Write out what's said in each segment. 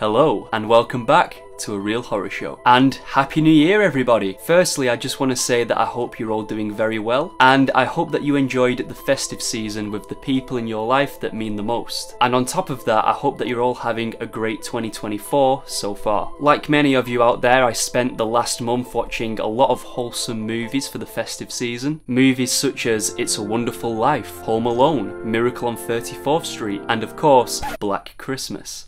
Hello and welcome back to A Real Horror Show. And Happy New Year everybody! Firstly, I just want to say that I hope you're all doing very well, and I hope that you enjoyed the festive season with the people in your life that mean the most. And on top of that, I hope that you're all having a great 2024 so far. Like many of you out there, I spent the last month watching a lot of wholesome movies for the festive season. Movies such as It's a Wonderful Life, Home Alone, Miracle on 34th Street, and of course, Black Christmas.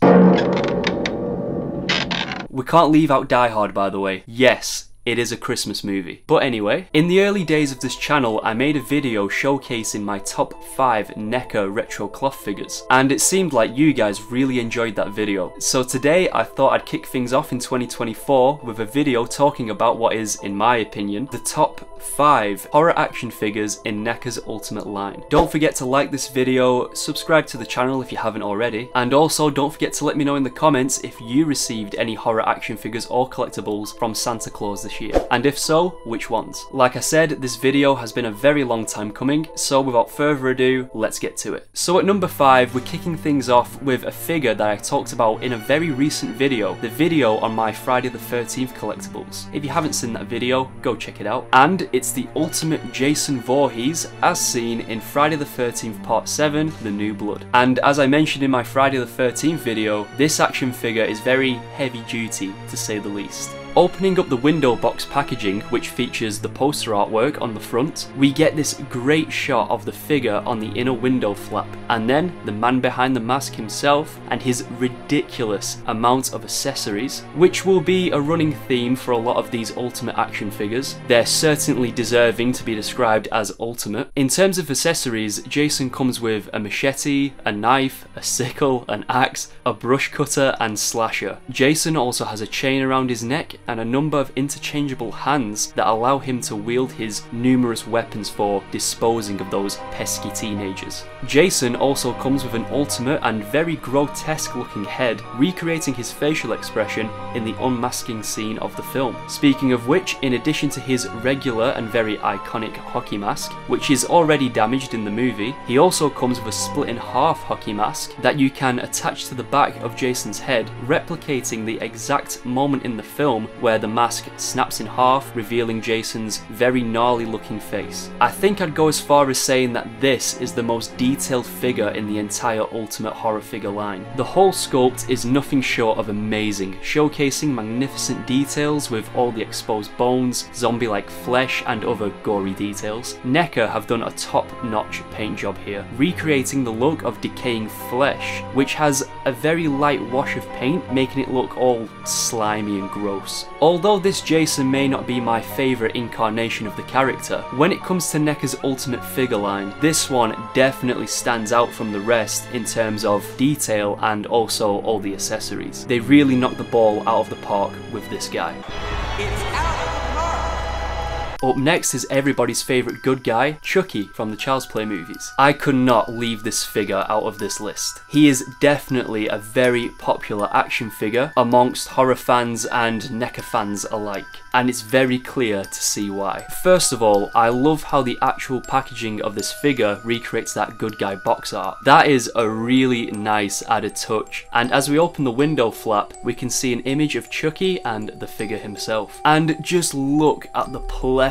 We can't leave out Die Hard, by the way. Yes, it is a Christmas movie. But anyway, in the early days of this channel, I made a video showcasing my top 5 NECA retro cloth figures, and it seemed like you guys really enjoyed that video. So today, I thought I'd kick things off in 2024 with a video talking about what is, in my opinion, the top 5 horror action figures in NECA's Ultimate line. Don't forget to like this video, subscribe to the channel if you haven't already, and also don't forget to let me know in the comments if you received any horror action figures or collectibles from Santa Claus this year, and if so, which ones. Like I said, this video has been a very long time coming, so without further ado, let's get to it. So at number 5, we're kicking things off with a figure that I talked about in a very recent video, the video on my Friday the 13th collectibles. If you haven't seen that video, go check it out. And it's the ultimate Jason Voorhees as seen in Friday the 13th Part 7, The New Blood. And as I mentioned in my Friday the 13th video, this action figure is very heavy duty to say the least. Opening up the window box packaging, which features the poster artwork on the front, we get this great shot of the figure on the inner window flap, and then the man behind the mask himself and his ridiculous amount of accessories, which will be a running theme for a lot of these ultimate action figures. They're certainly deserving to be described as ultimate. In terms of accessories, Jason comes with a machete, a knife, a sickle, an axe, a brush cutter and slasher. Jason also has a chain around his neck and a number of interchangeable hands that allow him to wield his numerous weapons for disposing of those pesky teenagers. Jason also comes with an ultimate and very grotesque looking head, recreating his facial expression in the unmasking scene of the film. Speaking of which, in addition to his regular and very iconic hockey mask, which is already damaged in the movie, he also comes with a split in half hockey mask that you can attach to the back of Jason's head, replicating the exact moment in the film where the mask snaps in half, revealing Jason's very gnarly looking face. I think I'd go as far as saying that this is the most detailed figure in the entire Ultimate horror figure line. The whole sculpt is nothing short of amazing, showcasing magnificent details with all the exposed bones, zombie-like flesh and other gory details. NECA have done a top-notch paint job here, recreating the look of decaying flesh, which has a very light wash of paint, making it look all slimy and gross. Although this Jason may not be my favourite incarnation of the character, when it comes to NECA's Ultimate figure line, this one definitely stands out from the rest in terms of detail and also all the accessories. They really knocked the ball out of the park with this guy. It's out of the park! Up next is everybody's favourite good guy, Chucky from the Child's Play movies. I could not leave this figure out of this list. He is definitely a very popular action figure amongst horror fans and NECA fans alike, and it's very clear to see why. First of all, I love how the actual packaging of this figure recreates that good guy box art. That is a really nice added touch, and as we open the window flap, we can see an image of Chucky and the figure himself. And just look at the plethora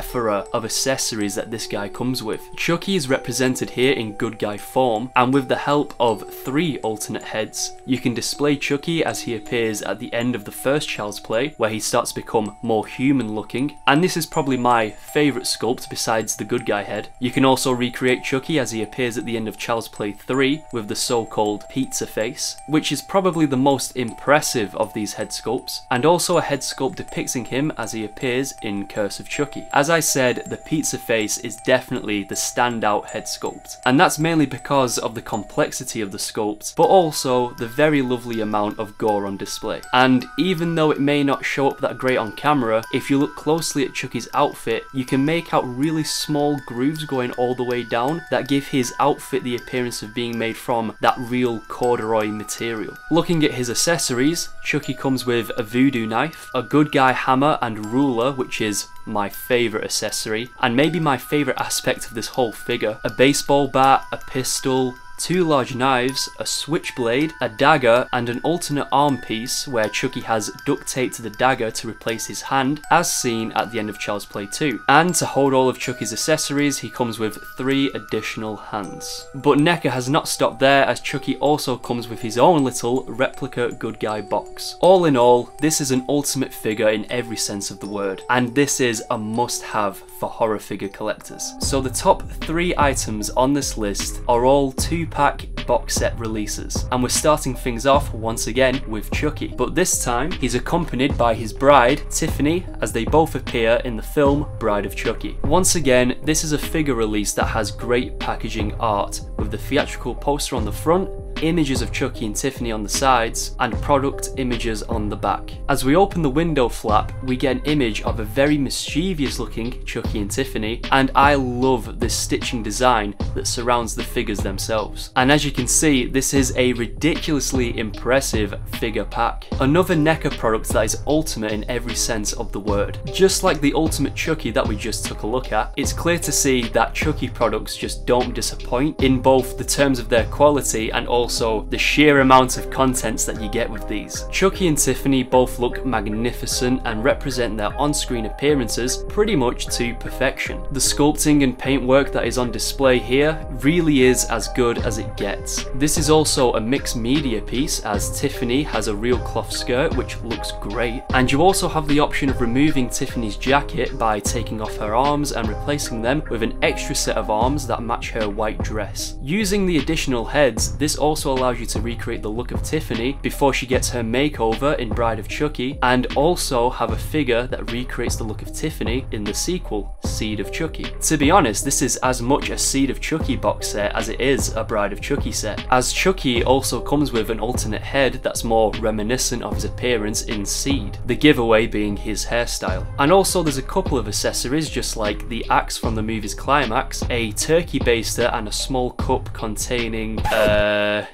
of accessories that this guy comes with. Chucky is represented here in good guy form, and with the help of 3 alternate heads, you can display Chucky as he appears at the end of the first Child's Play, where he starts to become more human looking, and this is probably my favourite sculpt besides the good guy head. You can also recreate Chucky as he appears at the end of Child's Play 3 with the so-called pizza face, which is probably the most impressive of these head sculpts, and also a head sculpt depicting him as he appears in Curse of Chucky. As I said, the pizza face is definitely the standout head sculpt, and that's mainly because of the complexity of the sculpt, but also the very lovely amount of gore on display. And even though it may not show up that great on camera, if you look closely at Chucky's outfit, you can make out really small grooves going all the way down that give his outfit the appearance of being made from that real corduroy material. Looking at his accessories, Chucky comes with a voodoo knife, a good guy hammer and ruler, which is my favourite accessory, and maybe my favourite aspect of this whole figure, a baseball bat, a pistol, 2 large knives, a switchblade, a dagger, and an alternate arm piece where Chucky has duct taped the dagger to replace his hand, as seen at the end of Child's Play 2. And to hold all of Chucky's accessories, he comes with 3 additional hands. But NECA has not stopped there, as Chucky also comes with his own little replica good guy box. All in all, this is an ultimate figure in every sense of the word, and this is a must-have for horror figure collectors. So the top 3 items on this list are all 2-pack box set releases, and we're starting things off once again with Chucky, but this time he's accompanied by his bride Tiffany, as they both appear in the film Bride of Chucky. Once again, this is a figure release that has great packaging art, with the theatrical poster on the front, images of Chucky and Tiffany on the sides, and product images on the back. As we open the window flap, we get an image of a very mischievous looking Chucky and Tiffany, and I love the stitching design that surrounds the figures themselves. And as you can see, this is a ridiculously impressive figure pack. Another NECA product that is ultimate in every sense of the word. Just like the ultimate Chucky that we just took a look at, it's clear to see that Chucky products just don't disappoint in both the terms of their quality and also the sheer amount of contents that you get with these. Chucky and Tiffany both look magnificent and represent their on-screen appearances pretty much to perfection. The sculpting and paintwork that is on display here really is as good as it gets. This is also a mixed media piece, as Tiffany has a real cloth skirt which looks great, and you also have the option of removing Tiffany's jacket by taking off her arms and replacing them with an extra set of arms that match her white dress. Using the additional heads, this also allows you to recreate the look of Tiffany before she gets her makeover in Bride of Chucky, and also have a figure that recreates the look of Tiffany in the sequel, Seed of Chucky. To be honest, this is as much a Seed of Chucky box set as it is a Bride of Chucky set, as Chucky also comes with an alternate head that's more reminiscent of his appearance in Seed, the giveaway being his hairstyle. And also there's a couple of accessories, just like the axe from the movie's climax, a turkey baster, and a small cup containing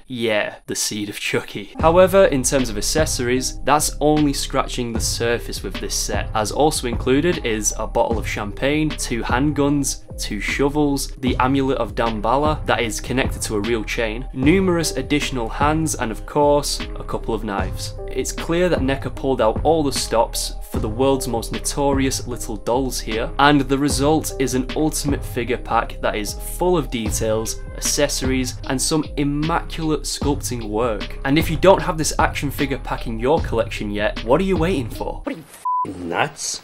yeah, the Seed of Chucky. However, in terms of accessories, that's only scratching the surface with this set, as also included is a bottle of champagne, 2 handguns, 2 shovels, the amulet of Damballa that is connected to a real chain, numerous additional hands, and of course, a couple of knives. It's clear that NECA pulled out all the stops for the world's most notorious little dolls here, and the result is an ultimate figure pack that is full of details, accessories, and some immaculate sculpting work. And if you don't have this action figure pack in your collection yet, what are you waiting for? What are you nuts?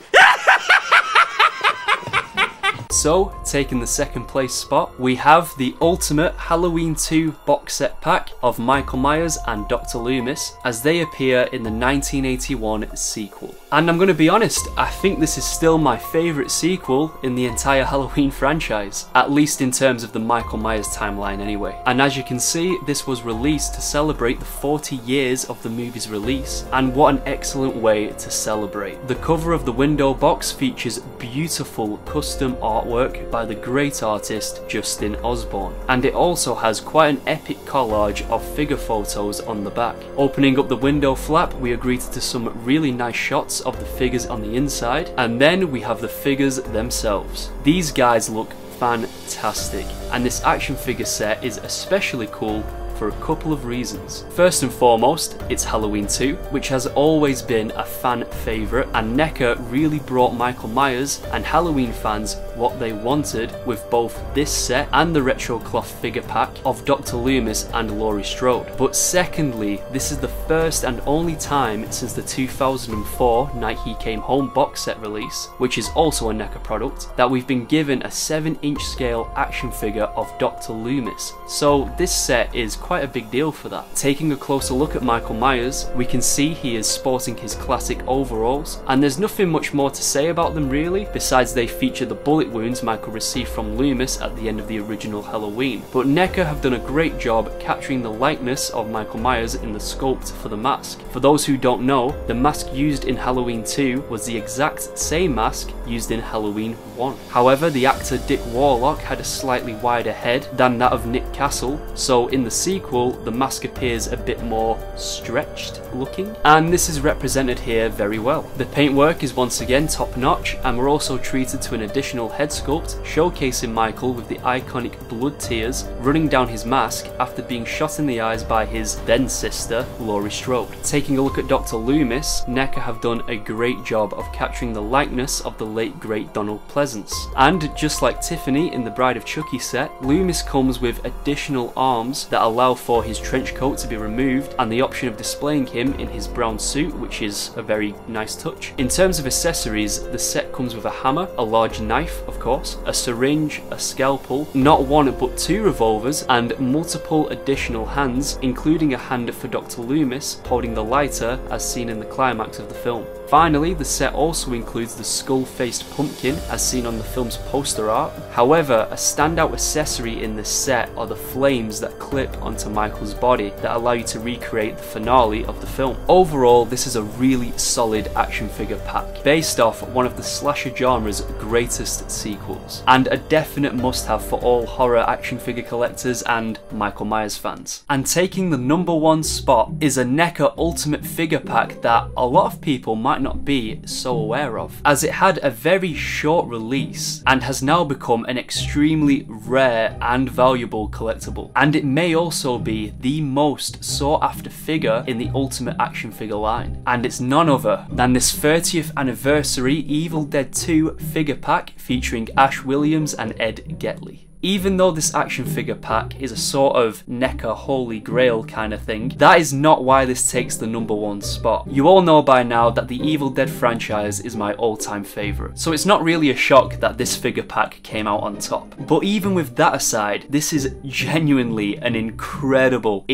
So, taking the second place spot, we have the ultimate Halloween 2 box set pack of Michael Myers and Dr. Loomis, as they appear in the 1981 sequel. And I'm going to be honest, I think this is still my favourite sequel in the entire Halloween franchise, at least in terms of the Michael Myers timeline anyway. And as you can see, this was released to celebrate the 40 years of the movie's release, and what an excellent way to celebrate. The cover of the window box features beautiful custom artwork by the great artist Justin Osborne, and it also has quite an epic collage of figure photos on the back. Opening up the window flap, we are greeted to some really nice shots of the figures on the inside, and then we have the figures themselves. These guys look fantastic, and this action figure set is especially cool for a couple of reasons. First and foremost, it's Halloween 2, which has always been a fan favourite, and NECA really brought Michael Myers and Halloween fans what they wanted with both this set and the retro cloth figure pack of Dr. Loomis and Laurie Strode. But secondly, this is the first and only time since the 2004 Night He Came Home box set release, which is also a NECA product, that we've been given a 7-inch scale action figure of Dr. Loomis. So this set is quite a big deal for that. Taking a closer look at Michael Myers, we can see he is sporting his classic overalls, and there's nothing much more to say about them really, besides they feature the bullet wounds Michael received from Loomis at the end of the original Halloween. But NECA have done a great job capturing the likeness of Michael Myers in the sculpt for the mask. For those who don't know, the mask used in Halloween 2 was the exact same mask used in Halloween 1. However, the actor Dick Warlock had a slightly wider head than that of Nick Castle, so in the sequel sequel, the mask appears a bit more stretched looking, and this is represented here very well. The paintwork is once again top notch, and we're also treated to an additional head sculpt showcasing Michael with the iconic blood tears running down his mask after being shot in the eyes by his then sister Laurie Strode. Taking a look at Dr. Loomis, NECA have done a great job of capturing the likeness of the late great Donald Pleasence. And just like Tiffany in the Bride of Chucky set, Loomis comes with additional arms that allow for his trench coat to be removed and the option of displaying him in his brown suit, which is a very nice touch. In terms of accessories, the set comes with a hammer, a large knife of course, a syringe, a scalpel, not one but 2 revolvers, and multiple additional hands, including a hand for Dr. Loomis holding the lighter as seen in the climax of the film. Finally, the set also includes the skull-faced pumpkin as seen on the film's poster art. However, a standout accessory in this set are the flames that clip onto Michael's body that allow you to recreate the finale of the film. Overall, this is a really solid action figure pack, based off one of the slasher genre's greatest sequels, and a definite must-have for all horror action figure collectors and Michael Myers fans. And taking the #1 spot is a NECA Ultimate figure pack that a lot of people might not be so aware of, as it had a very short release and has now become an extremely rare and valuable collectible, and it may also be the most sought after figure in the Ultimate action figure line, and it's none other than this 30th anniversary Evil Dead 2 figure pack featuring Ash Williams and Ed Getley. Even though this action figure pack is a sort of NECA holy grail kind of thing, that is not why this takes the #1 spot. You all know by now that the Evil Dead franchise is my all-time favourite, so it's not really a shock that this figure pack came out on top. But even with that aside, this is genuinely an incredible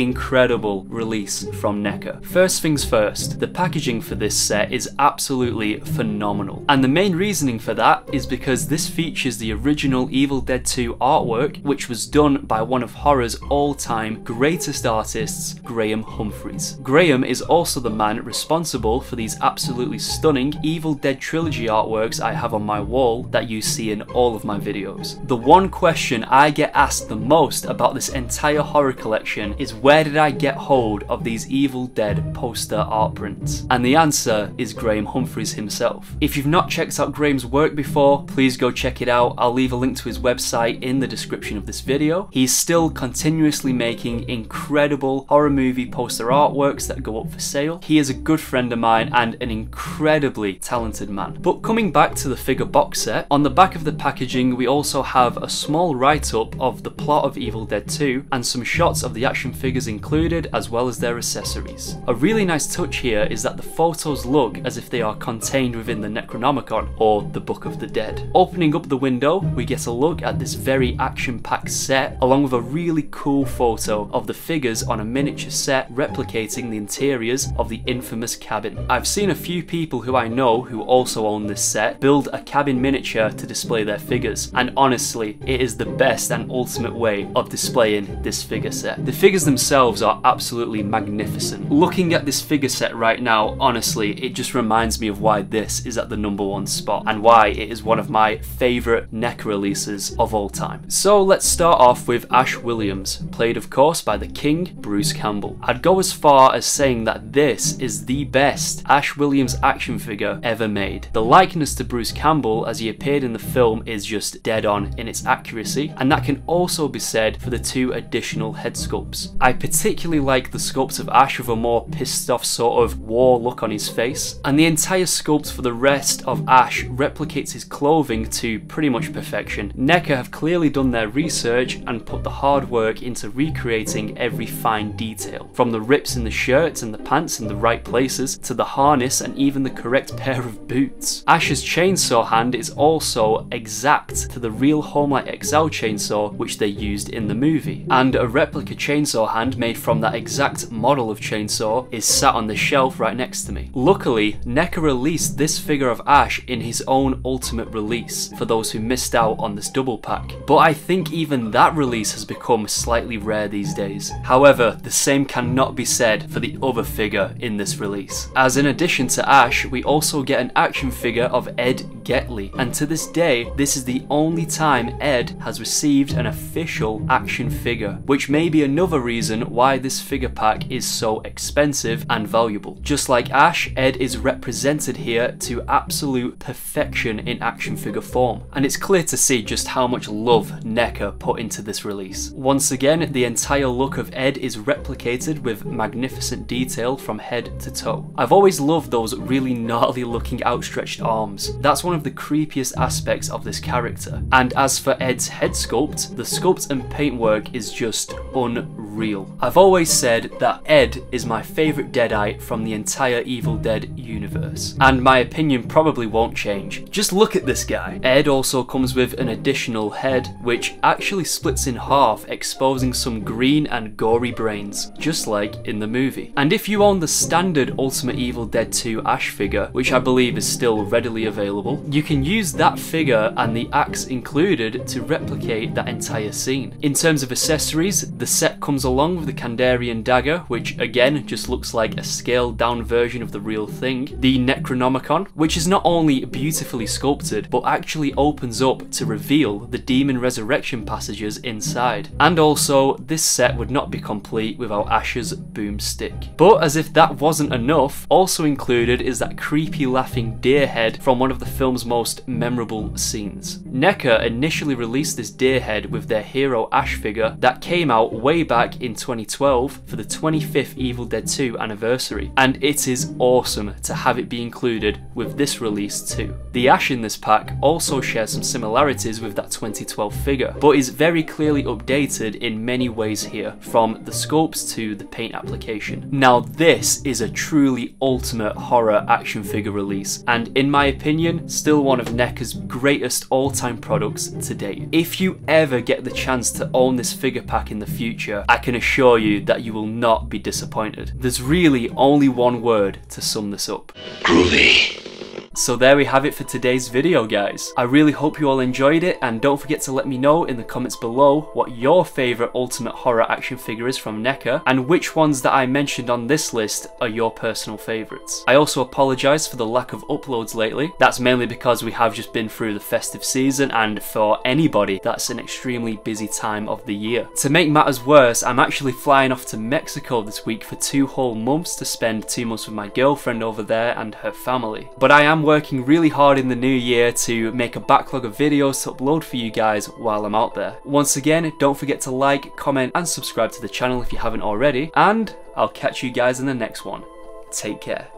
release from NECA. First things first, the packaging for this set is absolutely phenomenal, and the main reasoning for that is because this features the original Evil Dead 2 artwork, which was done by one of horror's all-time greatest artists, Graham Humphreys. Graham is also the man responsible for these absolutely stunning Evil Dead trilogy artworks I have on my wall that you see in all of my videos. The one question I get asked the most about this entire horror collection is, where did I get hold of these Evil Dead poster art prints? And the answer is Graham Humphreys himself. If you've not checked out Graham's work before, please go check it out. I'll leave a link to his website in the description of this video. He's still continuously making incredible horror movie poster artworks that go up for sale. He is a good friend of mine and an incredibly talented man. But coming back to the figure box set, on the back of the packaging we also have a small write-up of the plot of Evil Dead 2 and some shots of the action figures included as well as their accessories. A really nice touch here is that the photos look as if they are contained within the Necronomicon, or the Book of the Dead. Opening up the window, we get a look at this very action-packed set, along with a really cool photo of the figures on a miniature set replicating the interiors of the infamous cabin. I've seen a few people who I know who also own this set build a cabin miniature to display their figures, and honestly, it is the best and ultimate way of displaying this figure set. The figures themselves are absolutely magnificent. Looking at this figure set right now, honestly, it just reminds me of why this is at the #1 spot and why it is one of my favourite NECA releases of all time. So let's start off with Ash Williams, played of course by the King, Bruce Campbell. I'd go as far as saying that this is the best Ash Williams action figure ever made. The likeness to Bruce Campbell as he appeared in the film is just dead on in its accuracy, and that can also be said for the 2 additional head sculpts. I particularly like the sculpt of Ash with a more pissed off sort of war look on his face, and the entire sculpt for the rest of Ash replicates his clothing to pretty much perfection. NECA have clearly done their research and put the hard work into recreating every fine detail, from the rips in the shirts and the pants in the right places to the harness and even the correct pair of boots. Ash's chainsaw hand is also exact to the real Homelite XL chainsaw which they used in the movie, and a replica chainsaw hand made from that exact model of chainsaw is sat on the shelf right next to me. Luckily, NECA released this figure of Ash in his own Ultimate release for those who missed out on this double pack, but I think even that release has become slightly rare these days. However, the same cannot be said for the other figure in this release, as in addition to Ash, we also get an action figure of Ed 𝙎𝙬𝙎𝙏, and to this day, this is the only time Ed has received an official action figure, which may be another reason why this figure pack is so expensive and valuable. Just like Ash, Ed is represented here to absolute perfection in action figure form, and it's clear to see just how much love NECA put into this release. Once again, the entire look of Ed is replicated with magnificent detail from head to toe. I've always loved those really gnarly looking outstretched arms. That's one of the creepiest aspects of this character. And as for Ed's head sculpt, the sculpt and paintwork is just unreal. I've always said that Ed is my favourite Deadite from the entire Evil Dead universe, and my opinion probably won't change. Just look at this guy. Ed also comes with an additional head, which actually splits in half, exposing some green and gory brains, just like in the movie. And if you own the standard Ultimate Evil Dead 2 Ash figure, which I believe is still readily available, you can use that figure and the axe included to replicate that entire scene. In terms of accessories, the set comes along with the Kandarian dagger, which again just looks like a scaled down version of the real thing, the Necronomicon, which is not only beautifully sculpted, but actually opens up to reveal the demon resurrection passages inside. And also, this set would not be complete without Ash's boomstick. But as if that wasn't enough, also included is that creepy laughing deer head from one of the film's most memorable scenes. NECA initially released this deer head with their hero Ash figure that came out way back in 2012 for the 25th Evil Dead 2 anniversary, and it is awesome to have it be included with this release too. The Ash in this pack also shares some similarities with that 2012 figure, but is very clearly updated in many ways here, from the sculpts to the paint application. Now this is a truly ultimate horror action figure release, and in my opinion, still one of NECA's greatest all-time products to date. If you ever get the chance to own this figure pack in the future, I can assure you that you will not be disappointed. There's really only one word to sum this up: groovy. So there we have it for today's video, guys. I really hope you all enjoyed it, and don't forget to let me know in the comments below what your favourite Ultimate Horror action figure is from NECA, and which ones that I mentioned on this list are your personal favourites. I also apologise for the lack of uploads lately. That's mainly because we have just been through the festive season, and for anybody, that's an extremely busy time of the year. To make matters worse, I'm actually flying off to Mexico this week for 2 whole months to spend 2 months with my girlfriend over there and her family. But I am working really hard in the new year to make a backlog of videos to upload for you guys while I'm out there. Once again, don't forget to like, comment and subscribe to the channel if you haven't already, and I'll catch you guys in the next one. Take care.